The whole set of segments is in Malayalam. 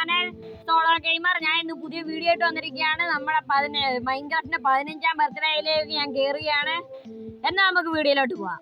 Channel solo gamer. ഞാൻ ഇന്ന് പുതിയ വീഡിയോ ആയിട്ട് വന്നിരിക്കുകയാണ്. നമ്മുടെ മൈൻക്രാഫ്റ്റിന്റെ 15ാം ബർത്ത്ഡേയിലേക്ക് ഞാൻ കയറുകയാണ്. എന്നാൽ നമുക്ക് വീഡിയോയിലോട്ട് പോവാം.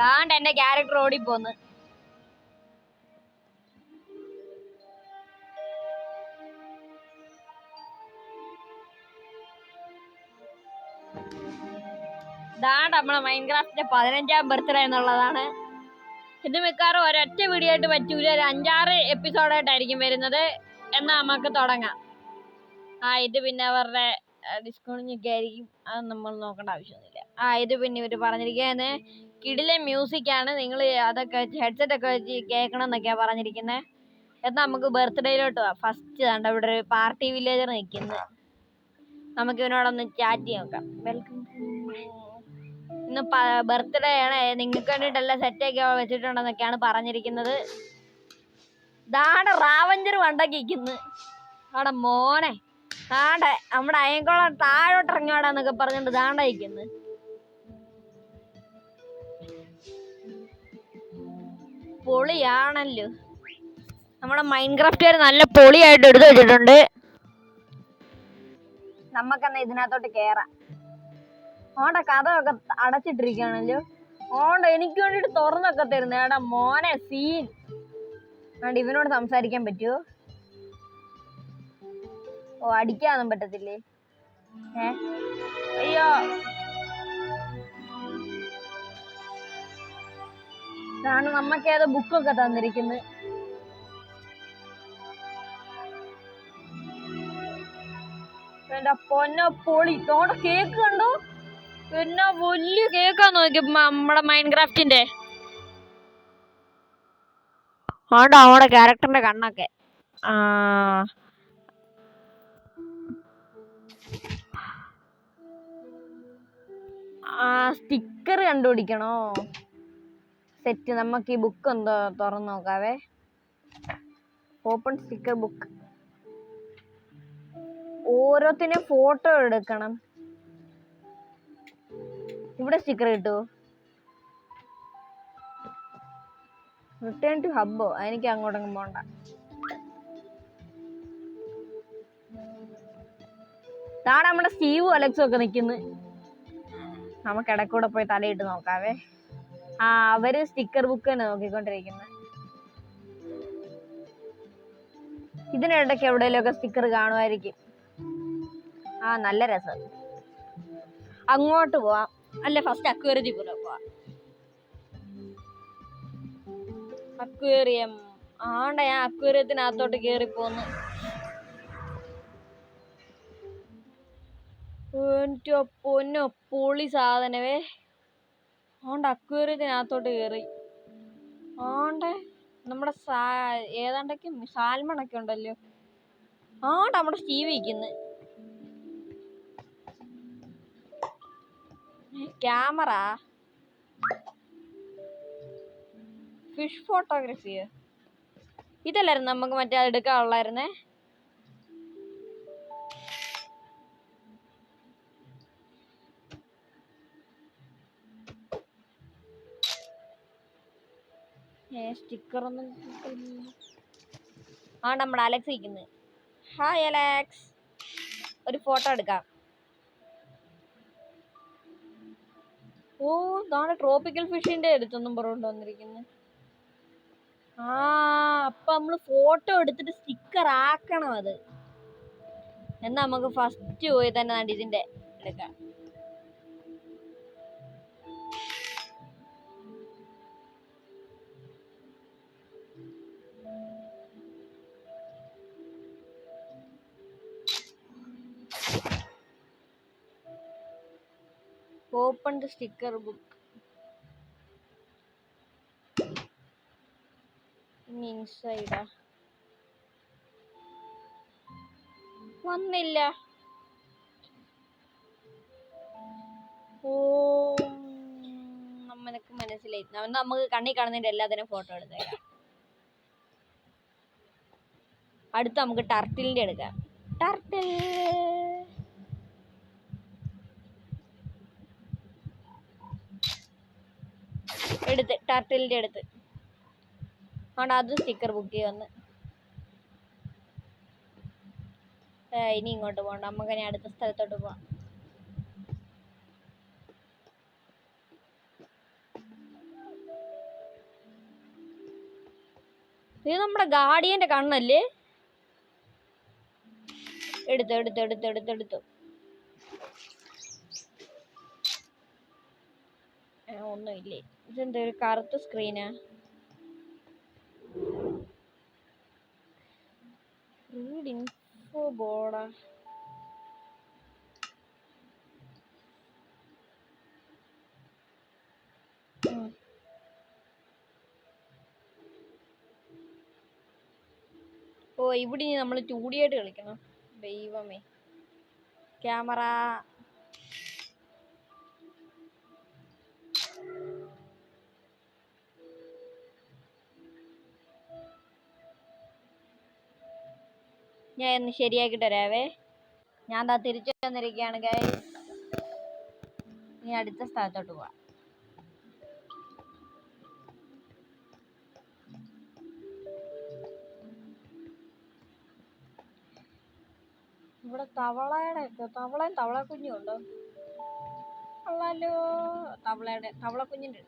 താണ്ട് എന്റെ ക്യാരക്ടർ ഓടിപ്പോന്ന്. ഇതാണ് നമ്മളെ മൈൻക്രാഫ്റ്റിന്റെ 15ാം ബർത്ത്ഡേ എന്നുള്ളതാണ്. ഇത് മിക്കവാറും ഒരൊറ്റ വീഡിയോ ആയിട്ട് പറ്റൂല, ഒരു 5-6 എപ്പിസോഡായിട്ടായിരിക്കും വരുന്നത്. എന്നാൽ നമുക്ക് തുടങ്ങാം. ഇത് പിന്നെ അവരുടെ ഡിസ്കൗണ്ടിങ്ങൊക്കെ ആയിരിക്കും, അത് നമ്മൾ നോക്കേണ്ട ആവശ്യമൊന്നുമില്ല. ഇത് പിന്നെ ഇവർ പറഞ്ഞിരിക്കുകയാണ് കിടിലെ മ്യൂസിക്കാണ്, നിങ്ങൾ അതൊക്കെ ഹെഡ്സെറ്റ് ഒക്കെ വെച്ച് കേൾക്കണം എന്നൊക്കെയാണ് പറഞ്ഞിരിക്കുന്നത്. എന്നാൽ നമുക്ക് ബർത്ത്ഡേയിലോട്ട് പോവാം. ഫസ്റ്റ് കണ്ട ഇവിടെ ഒരു പാർട്ടി വില്ലേജർ നിൽക്കുന്നത്. നമുക്ക് ഇവനോടൊന്ന് ചാറ്റ് ചെയ്യാൻ നോക്കാം. വെൽക്കം. ഇന്ന് ബർത്ത്ഡേ ആണ്, നിങ്ങൾക്ക് വേണ്ടിയിട്ടെല്ലാം സെറ്റൊക്കെ വെച്ചിട്ടുണ്ടെന്നൊക്കെയാണ് പറഞ്ഞിരിക്കുന്നത്. ഇതാണ് റാവഞ്ചർ വണ്ടക്കിരിക്കുന്നത്. അവിടെ മോനെ താണ്ടെ നമ്മുടെ അയൻകോളം താഴോട്ട് ഇറങ്ങാടാന്നൊക്കെ പറഞ്ഞിട്ട് താണ്ട ഇരിക്കുന്നത്. പൊളിയാണല്ലോ. നമ്മുടെ മൈൻക്രാഫ്റ്റുകാർ നല്ല പൊളിയായിട്ട് എടുത്തു വെച്ചിട്ടുണ്ട്. നമുക്കെന്നാ ഇതിനകത്തോട്ട് കേറാം. ഓണ്ട കഥയൊക്കെ അടച്ചിട്ടിരിക്കുകയാണല്ലോ. ഓണ്ട എനിക്ക് വേണ്ടിട്ട് തുറന്നൊക്കെ തരുന്ന ഏടാ മോനെ സീൻ. ഇവനോട് സംസാരിക്കാൻ പറ്റുമോ? അടിക്കാനൊന്നും പറ്റത്തില്ലേ? അയ്യോ, ഇതാണ് നമ്മക്കേതോ ബുക്കൊക്കെ തന്നിരിക്കുന്നത്. എന്റെ പൊന്നോ പൊളി. തോണ്ട കേക്ക് കണ്ടോ? പിന്നെ വലിയ കേക്കാന്ന് നോക്കി നമ്മുടെ മൈൻക്രാഫ്റ്റിന്റെ. ആണ്ടോ നമ്മുടെ ക്യാരക്ടറിന്റെ കണ്ണൊക്കെ. സ്റ്റിക്കർ കണ്ടുപിടിക്കണോ? സെറ്റ്. നമുക്ക് ഈ ബുക്ക് എന്തോ തുറന്നു നോക്കാവേ. Open sticker book. ഓരോത്തിനും ഫോട്ടോ എടുക്കണം. ഇവിടെ സ്റ്റിക്കർ കിട്ടുമോ? റിട്ടേൺ ടു ഹബ്ബോ? എനിക്ക് അങ്ങോട്ടങ്ങ് പോണ്ട. താഴെ നമ്മുടെ സ്റ്റീവും അലക്സും ഒക്കെ നിൽക്കുന്നു. നമുക്ക് ഇടക്കൂടെ പോയി തലയിട്ട് നോക്കാവേ. അവര് സ്റ്റിക്കർ ബുക്ക് തന്നെ നോക്കിക്കൊണ്ടിരിക്കുന്നത്. ഇതിനിടയ്ക്ക് എവിടെയെങ്കിലുമൊക്കെ സ്റ്റിക്കർ കാണുമായിരിക്കും. നല്ല രസം. അങ്ങോട്ട് പോവാം. അല്ല, ഫസ്റ്റ് അക്വേറിയത്തിൽ പോവാം. അക്വേറിയം. ഞാൻ അക്വേറിയത്തിനകത്തോട്ട് കേറിപ്പോന്ന്. പൊന്നോ പൊളി സാധനവേ. അക്വേറിയത്തിനകത്തോട്ട് കേറി. നമ്മുടെ ഏതാണ്ടൊക്കെ സാൽമണൊക്കെ ഉണ്ടല്ലോ. നമ്മുടെ സ്റ്റീവ് ഇരിക്കുന്നു. ക്യാമറ. ഫിഷ് ഫോട്ടോഗ്രാഫിയോ? ഇതല്ലായിരുന്നു നമുക്ക് മറ്റേ എടുക്കാനുള്ളായിരുന്നേ. സ്റ്റിക്കറൊന്നും നമ്മുടെ അലക്സ് ഇരിക്കുന്നത്. ഹായ് അലക്സ്, ഒരു ഫോട്ടോ എടുക്കാം. ഇതാണ് ട്രോപ്പിക്കൽ ഫിഷിന്റെ അടുത്തൊന്നും പറഞ്ഞുകൊണ്ട് വന്നിരിക്കുന്നത്. അപ്പൊ നമ്മള് ഫോട്ടോ എടുത്തിട്ട് സ്റ്റിക്കർ ആക്കണം അത്. എന്നാ നമുക്ക് ഫസ്റ്റ് പോയി തന്നെ ഇതിന്റെ എടുക്കാം. Open the sticker book. ഇൻസൈഡാ വന്നില്ല. നമ്മനക്ക് മനസ്സിലായി. നമുക്ക് കണ്ണി കാണുന്നതിന്റെ എല്ലാത്തിനും ഫോട്ടോ എടുത്തേക്കാം. അടുത്ത നമുക്ക് ടർട്ടിലിന്റെ എടുക്കാം. ടർട്ടിൽ എടുത്ത് ടർട്ടിലിൻ്റെ അടുത്ത് അതുകൊണ്ട് അത് സ്റ്റിക്കർ ബുക്ക് ചെയ്യുമെന്ന്. ഇനി ഇങ്ങോട്ട് പോകണ്ട, നമുക്ക് ഇനി അടുത്ത സ്ഥലത്തോട്ട് പോവാം. ഇത് നമ്മുടെ ഗാർഡിയന്റെ കണ്ണല്ലേ? എടുത്തു. ഒന്നുമില്ലേ? ഇതെന്താ ഒരു കറുത്ത സ്ക്രീനാ? Read info ബോർഡാ? ഓ, ഇവിടെ നമ്മൾ 2D ആയിട്ട് കളിക്കണം. ദൈവമേ. ക്യാമറ ഞാൻ ഒന്ന് ശരിയാക്കിട്ട് വരാവേ. ഞാൻ ദാ തിരിച്ചു വന്നിരിക്കുകയാണ് ഗൈസ്. ഇനി അടുത്ത സ്ഥലത്തോട്ട് പോവാം. ഇവിടെ തവളയും തവളക്കുഞ്ഞും ഉണ്ടോ? അല്ലല്ലോ, തവളക്കുഞ്ഞിൻ്റെ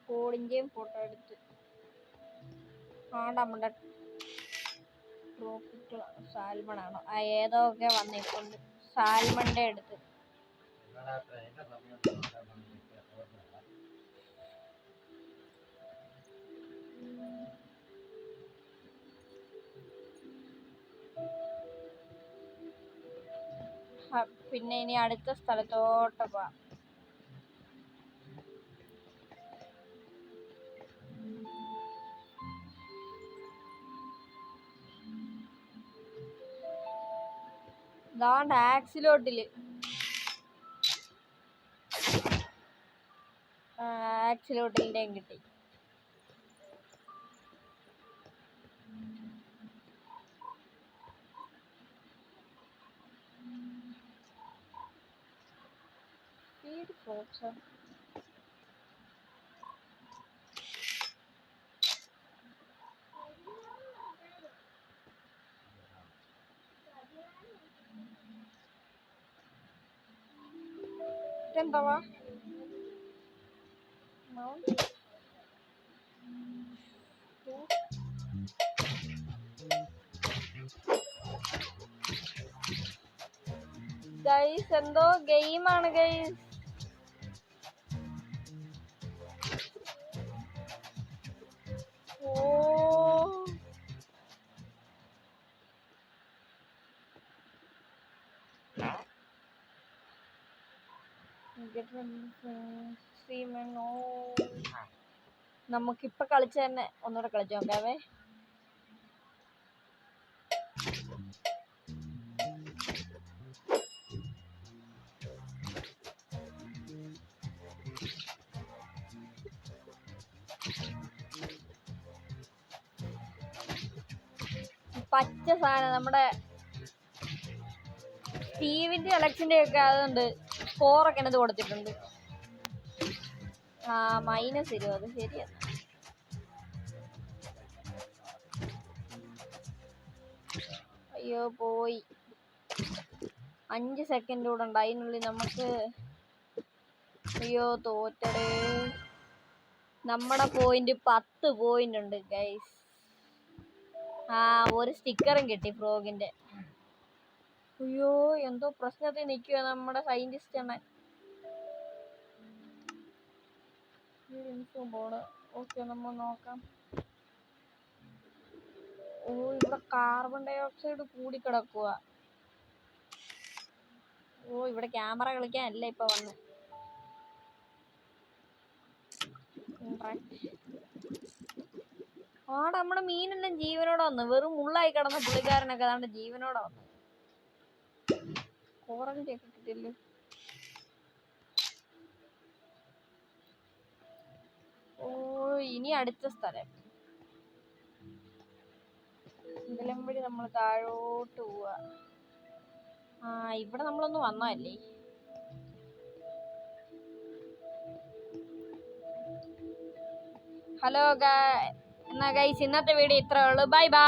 കോളിൻ്റെയും ഫോട്ടോ എടുത്ത് നമ്മുടെ ട്രോപ്പിക്കൽ സാൽമണാണോ ഏതോ ഒക്കെ വന്നിട്ടുണ്ട്. സാൽമണിൻ്റെ അടുത്ത് പിന്നെ ഇനി അടുത്ത സ്ഥലത്തോട്ട് പോവാം. ആക്സിലോട്ടില് ആക്സിലോട്ടിലിൻ്റെയും കിട്ടി. ഇതെന്താവാ? ഗൈസ് എന്തോ ഗെയിമാണ് ഗൈസ്. നമുക്കിപ്പൊ കളിച്ച തന്നെ ഒന്നുകൂടെ കളിച്ചു നോക്കാവേ. പച്ച സാധനം നമ്മുടെ സ്റ്റീവിന്റെ അലക്സിന്റെ ഒക്കെ അതുകൊണ്ട് സ്കോറൊക്കെ എന്നത് കൊടുത്തിട്ടുണ്ട്. -20 അത് ശരിയാണ്. അയ്യോ പോയി. 5 സെക്കൻഡ് കൂടെ ഉണ്ട്, അതിനുള്ളിൽ നമുക്ക് അയ്യോ തോറ്റടേ. നമ്മുടെ പോയിന്റ് 10 പോയിന്റ് ഉണ്ട് ഗൈസ്. ഒരു സ്റ്റിക്കറും കിട്ടി ഫ്രോഗിന്റെ. അയ്യോ എന്തോ പ്രശ്നത്തിൽ നിൽക്കുക നമ്മുടെ സയന്റിസ്റ്റ് അണ്ണൻ. ഓക്കെ നമ്മൾ നോക്കാം. ഇവിടെ കാർബൺ ഡൈ ഓക്സൈഡ് കൂടിക്കിടക്കുക. ഇവിടെ ക്യാമറ കളിക്കാനല്ല ഇപ്പൊ വന്ന്. നമ്മുടെ മീനെല്ലാം ജീവനോടെ വന്നു. വെറും മുള്ളായി കിടന്ന പുള്ളിക്കാരനൊക്കെ അതാണ്ട് ജീവനോടെ വന്നു. ഓറഞ്ച് ഒക്കെ കിട്ടിയല്ലോ. ഓ ഇനി അടുത്ത സ്ഥലം ഇതിലും വഴി നമ്മൾ താഴോട്ട് പോവാ. ഇവിടെ നമ്മളൊന്ന് വന്നല്ലേ. ഹലോ എന്നാ ഗൈസ്, ഇന്നത്തെ വീഡിയോ ഇത്രേ ഉള്ളൂ. Bye bye.